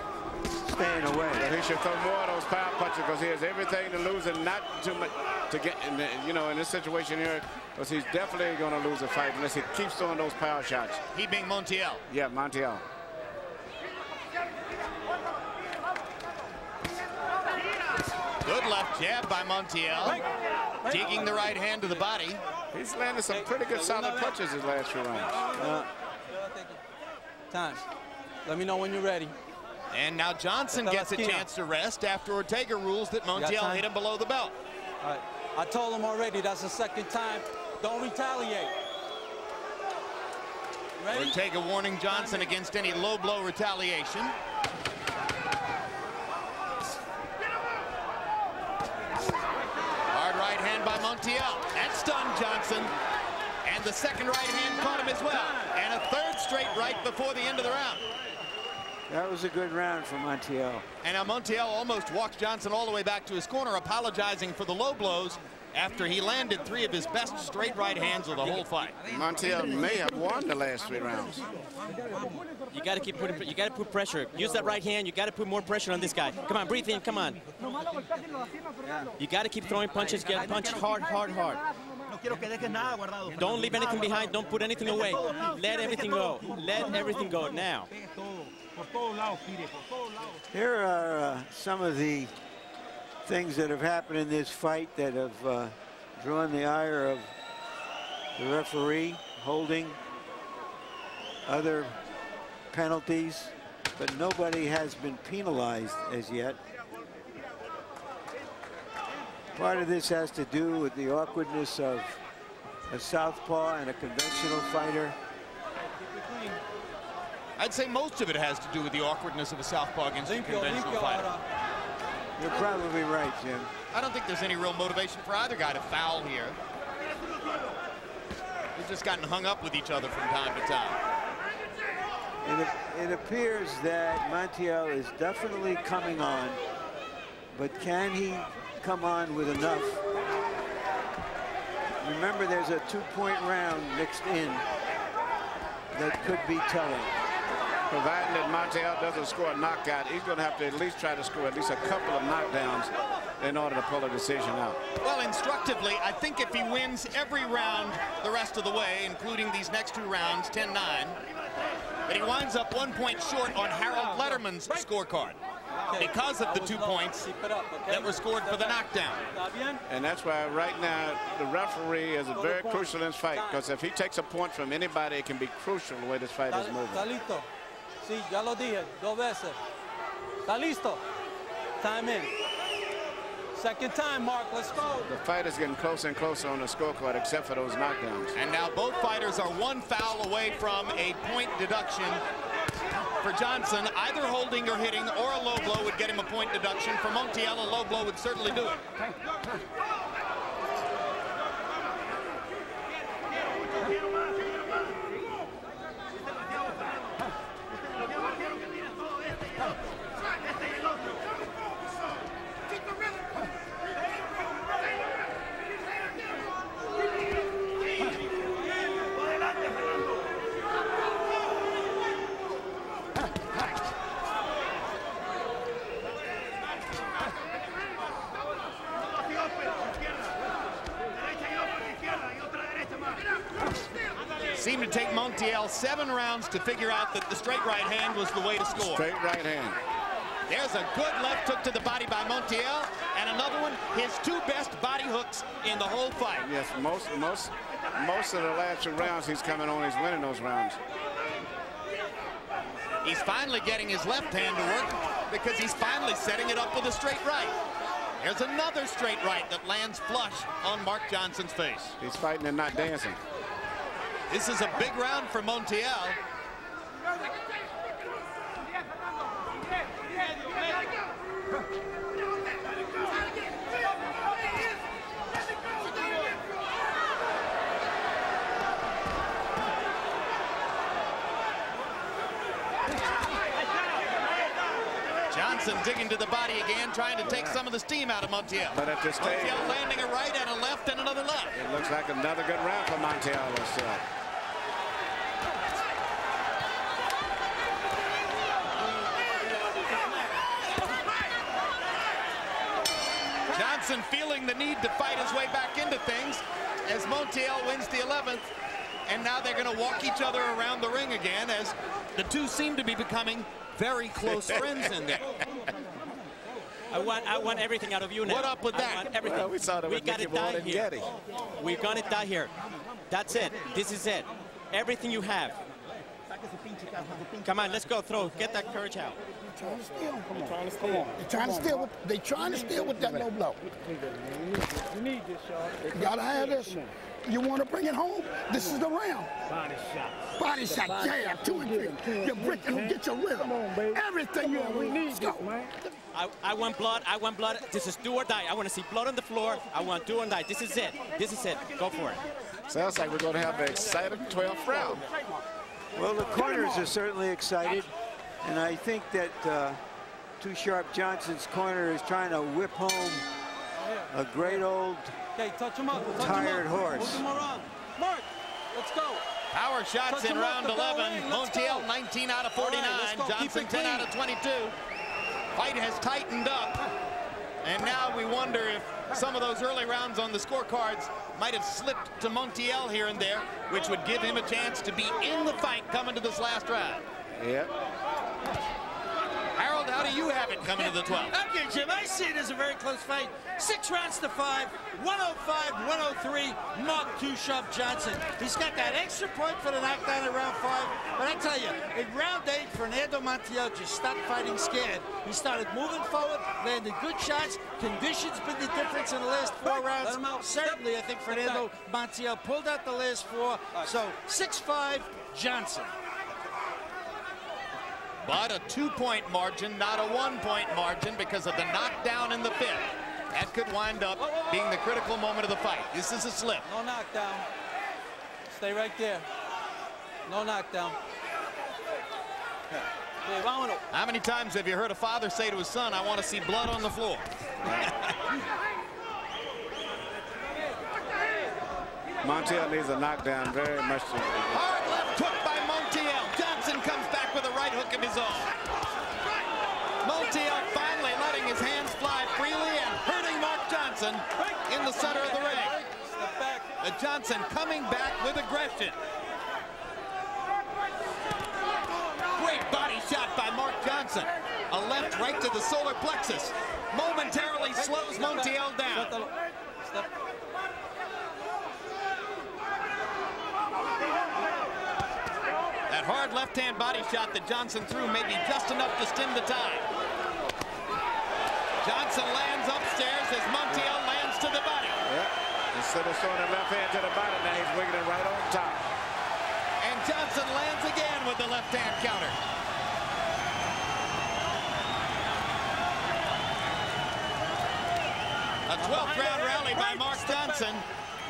staying away. But he should throw more of those power punches because he has everything to lose and not too much to get in the, you know, in this situation here, because he's definitely going to lose a fight unless he keeps throwing those power shots. He being Montiel. Yeah, Montiel. Good left jab by Montiel. Digging the right hand to the body. He's landed some pretty good solid punches his last few rounds. Time. Let me know when you're ready. And now Johnson gets a chance to rest after Ortega rules that Montiel hit him below the belt. All right. I told him already that's the second time. Don't retaliate. Ready? Ortega warning Johnson against any low blow retaliation. Hard right hand by Montiel. That stunned Johnson. And the second right hand caught him as well. And a third straight right before the end of the round. That was a good round for Montiel. And now Montiel almost walks Johnson all the way back to his corner, apologizing for the low blows after he landed 3 of his best straight right hands of the whole fight. Montiel may have won the last 3 rounds. You got to keep putting. You got to put pressure. Use that right hand. You got to put more pressure on this guy. Come on, breathe in. Come on. You got to keep throwing punches. Get punched hard, hard, hard. Don't leave anything behind. Don't put anything away. Let everything go. Let everything go now. Here are some of the things that have happened in this fight that have drawn the ire of the referee, holding, other penalties, but nobody has been penalized as yet. Part of this has to do with the awkwardness of a southpaw and a conventional fighter. I'd say most of it has to do with the awkwardness of a southpaw against a conventional fighter. You're probably right, Jim. I don't think there's any real motivation for either guy to foul here. They've just gotten hung up with each other from time to time. It appears that Montiel is definitely coming on, but can he come on with enough? Remember, there's a 2-point round mixed in that could be telling. Providing that Montiel doesn't score a knockout, he's going to have to at least try to score at least a couple of knockdowns in order to pull a decision out. Well, instructively, I think if he wins every round the rest of the way, including these next 2 rounds, 10-9, that he winds up 1 point short on Harold Letterman's scorecard because of the 2 points that were scored for the knockdown. And that's why right now the referee is very crucial in this fight, because if he takes a point from anybody, it can be crucial the way this fight is moving. Sí, ya lo dije, 2 veces. ¿Está listo? Time in. Second time, Mark, let's go. The fight is getting closer and closer on the scorecard, except for those knockdowns. And now both fighters are 1 foul away from a point deduction for Johnson. Either holding or hitting or a low blow would get him a point deduction. For Montiel, a low blow would certainly do it. Seemed to take Montiel 7 rounds to figure out that the straight right hand was the way to score. Straight right hand. There's a good left hook to the body by Montiel, and another one, his 2 best body hooks in the whole fight. Yes, most of the last 2 rounds he's coming on, he's winning those rounds. He's finally getting his left hand to work because he's finally setting it up with a straight right. There's another straight right that lands flush on Mark Johnson's face. He's fighting and not dancing. This is a big round for Montiel. Johnson digging to the body again, trying to take some of the steam out of Montiel. But at this stage, Montiel landing a right and a left and another left. It looks like another good round for Montiel. Johnson feeling the need to fight his way back into things as Montiel wins the 11th. And now they're going to walk each other around the ring again as the two seem to be becoming very close friends in there. I want everything out of you now. What up with that? I want everything. Well, we saw that with got Nicky it die Ward and here. Getty. We're gonna die here. That's it. This is it. Everything you have. Come on, let's go. Throw. Get that courage out. Trying to steal. Come on. They're trying to steal. They're trying to steal with that low blow. You need this, y'all. You gotta have this. You want to bring it home? This is the round. Body shot. Body shot, jab, 2 and 3. You're breaking them, get your rhythm. Everything you want. Let's go. I want blood. I want blood. This is do or die. I want to see blood on the floor. I want do or die. This is it. This is it. Go for it. Sounds like we're going to have an exciting 12th round. Well, the corners are certainly excited, and I think that Too Sharp Johnson's corner is trying to whip home a great old tired horse. Move him around. Mark, let's go. Power shots in round 11. Montiel 19 out of 49. Right, Johnson 10 out of 22. Fight has tightened up. And now we wonder if some of those early rounds on the scorecards might have slipped to Montiel here and there, which would give him a chance to be in the fight coming to this last round. Yeah. Harold, how do you have it coming to the 12th? Okay, Jim, I see it as a very close fight. 6 rounds to 5, 105-103, Mark Too Sharp Johnson. He's got that extra point for the knockdown in round 5. But I tell you, in round 8, Fernando Montiel just stopped fighting scared. He started moving forward, landed good shots. Conditions been the difference in the last 4 rounds. Certainly, I think Fernando Montiel pulled out the last 4. So 6-5, Johnson. But a 2-point margin, not a 1-point margin because of the knockdown in the 5th. That could wind up being the critical moment of the fight. This is a slip. No knockdown. Stay right there. No knockdown. Hey, vámonos. How many times have you heard a father say to his son, I want to see blood on the floor? Montiel needs a knockdown very much. Hard left hook by Montiel. Johnson comes back with a right hook of his own. Montiel finally letting his hands fly freely and hurting Mark Johnson in the center of the ring. Johnson coming back with aggression. Great body shot by Mark Johnson. A left right to the solar plexus. Momentarily slows Montiel down. That hard left-hand body shot that Johnson threw may be just enough to stem the tide. Johnson lands upstairs as Montiel lands to the body. Yep. Instead of throwing the left hand to the body, now he's wiggling right on top. And Johnson lands again with the left-hand counter. A 12th round rally by Mark Johnson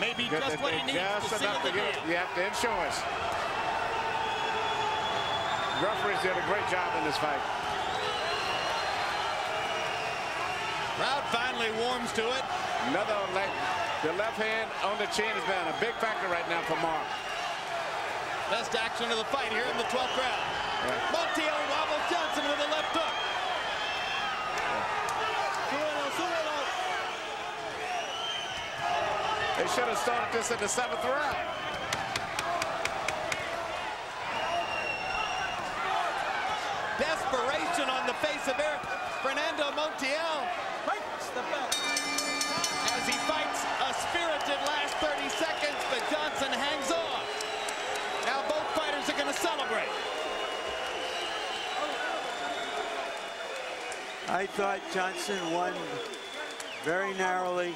may be just what he needs to seal the deal. You have the insurance. Referees did a great job in this fight. Crowd finally warms to it. Another leg. The left hand on the chin has been a big factor right now for Mark. Best action of the fight here in the 12th round. Yeah. Montiel wobbles Johnson with a left hook. They should have started this in the 7th round. Desperation on the face of Fernando Montiel as he fights a spirited last 30 seconds, but Johnson hangs on. Now both fighters are going to celebrate. I thought Johnson won very narrowly.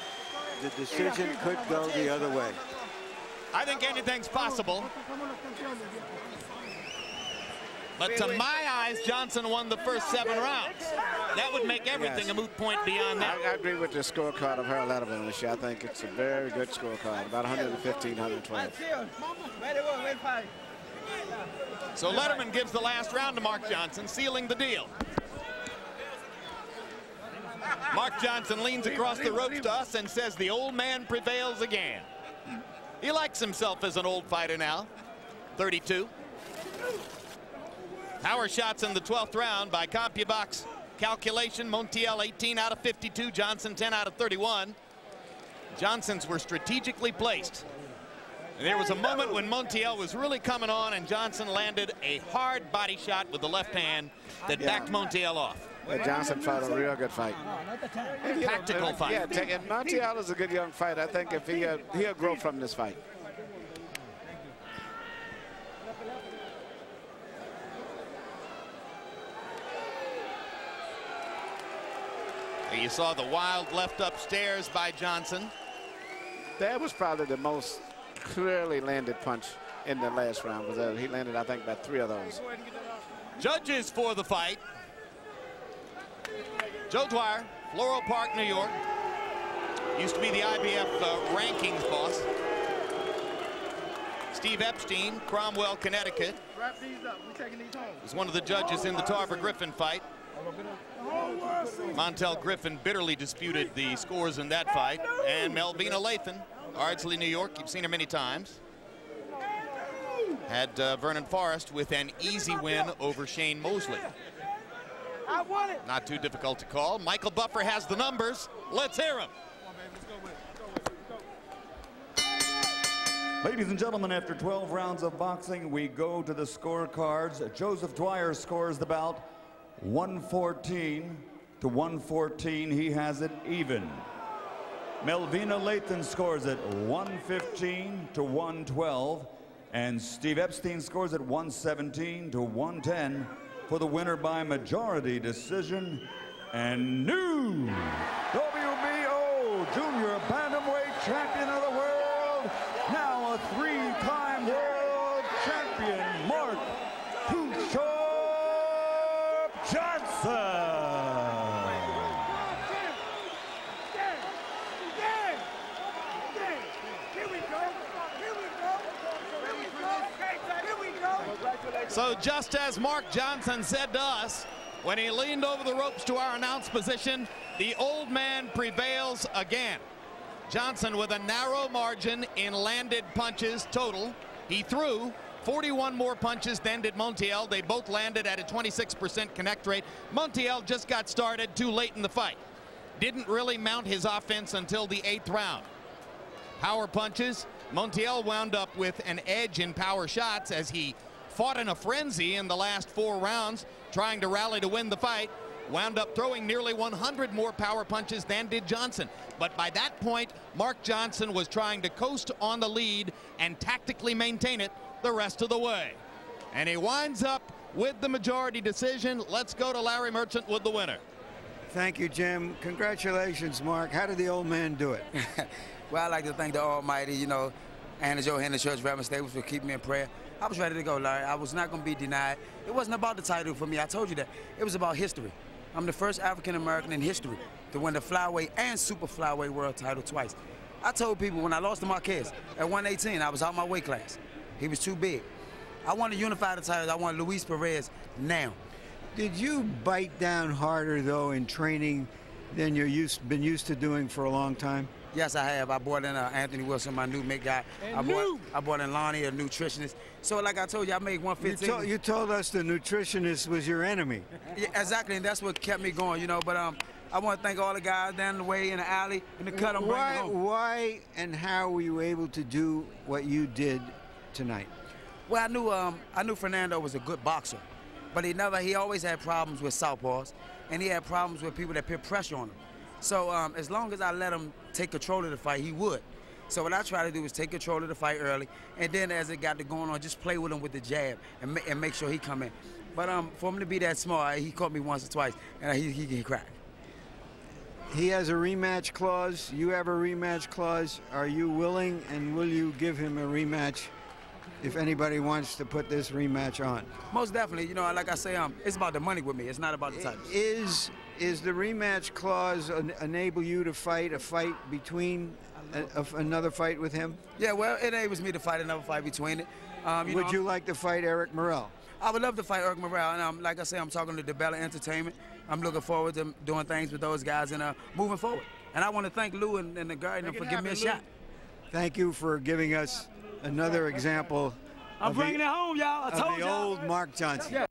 The decision could go the other way. I think anything's possible. But to my eyes, Johnson won the first 7 rounds. That would make everything a moot point beyond that. I agree with the scorecard of Harold Letterman this year. I think it's a very good scorecard, about 115, 112. So Letterman gives the last round to Mark Johnson, sealing the deal. Mark Johnson leans across the ropes to us and says the old man prevails again. He likes himself as an old fighter now, 32. Power shots in the 12th round by CompuBox calculation. Montiel 18 out of 52, Johnson 10 out of 31. Johnson's were strategically placed. And there was a moment when Montiel was really coming on and Johnson landed a hard body shot with the left hand that backed Montiel off. Johnson fought a real good fight. Tactical fight. Yeah, and Montiel is a good young fighter. I think if he'll grow from this fight. You saw the wild left upstairs by Johnson. That was probably the most clearly landed punch in the last round. He landed, I think, about 3 of those. Judges for the fight: Joe Dwyer, Floral Park, New York. Used to be the IBF rankings boss. Steve Epstein, Cromwell, Connecticut. Wrap these up. We're taking these home. Was one of the judges in the Tarver Griffin fight. Montel Griffin bitterly disputed the scores in that fight. And Melvina Lathan, Ardsley, New York. You've seen her many times. Had Vernon Forrest with an easy win over Shane Mosley. Not too difficult to call. Michael Buffer has the numbers. Let's hear him. Ladies and gentlemen, after 12 rounds of boxing, we go to the scorecards. Joseph Dwyer scores the bout 114 to 114. He has it even. Melvina Lathan scores it 115 to 112. And Steve Epstein scores it 117 to 110 for the winner by majority decision. And new WBO Junior Bantamweight Champion of the world, now a 3-time world champion, Mark "Too Sharp" Johnson. So just as Mark Johnson said to us when he leaned over the ropes to our announce position, the old man prevails again. Johnson with a narrow margin in landed punches total. He threw 41 more punches than did Montiel. They both landed at a 26% connect rate. Montiel just got started too late in the fight. Didn't really mount his offense until the 8th round. Power punches. Montiel wound up with an edge in power shots as he fought in a frenzy in the last 4 rounds, trying to rally to win the fight. Wound up throwing nearly 100 more power punches than did Johnson. But by that point, Mark Johnson was trying to coast on the lead and tactically maintain it the rest of the way. And he winds up with the majority decision. Let's go to Larry Merchant with the winner. Thank you, Jim. Congratulations, Mark. How did the old man do it? Well, I'd like to thank the Almighty, you know, and Joe Henry Church, Reverend Staples for keeping me in prayer. I was ready to go, Larry. I was not going to be denied. It wasn't about the title for me. I told you that. It was about history. I'm the first African-American in history to win the flyweight and super flyweight world title twice. I told people when I lost to Marquez at 118, I was out my weight class. He was too big. I want to unify the titles. I want Luis Perez now. Did you bite down harder, though, in training than you've been used to doing for a long time? Yes, I have. I brought in Anthony Wilson, my new mid guy. I brought in Lonnie, a nutritionist. So like I told you, I made 115. You told us the nutritionist was your enemy. Yeah, exactly, and that's what kept me going, you know. But I want to thank all the guys down the way in the alley, in the cut. Why and how were you able to do what you did tonight? Well, I knew Fernando was a good boxer, but he always had problems with southpaws, and he had problems with people that put pressure on him. So as long as I let him take control of the fight, he would. So what I try to do is take control of the fight early, and then as it got to going on, just play with him with the jab and make sure he come in. But for him to be that smart, he caught me once or twice, and he cracked. He has a rematch clause. You have a rematch clause. Are you willing, and will you give him a rematch if anybody wants to put this rematch on? Most definitely. You know, like I say, it's about the money with me. It's not about the titles. Is the rematch clause enable you to fight a fight between another fight with him? Yeah, well, it enables me to fight another fight between it. Would you like to fight Eric Morrell? I would love to fight Eric Morrell, and like I say, I'm talking to DeBella Entertainment. I'm looking forward to doing things with those guys and moving forward. And I want to thank Lou and the Garden for giving me a shot. Thank you for giving us another example. I'm bringing it home, y'all. I told y'all. The old Mark Johnson. Yeah.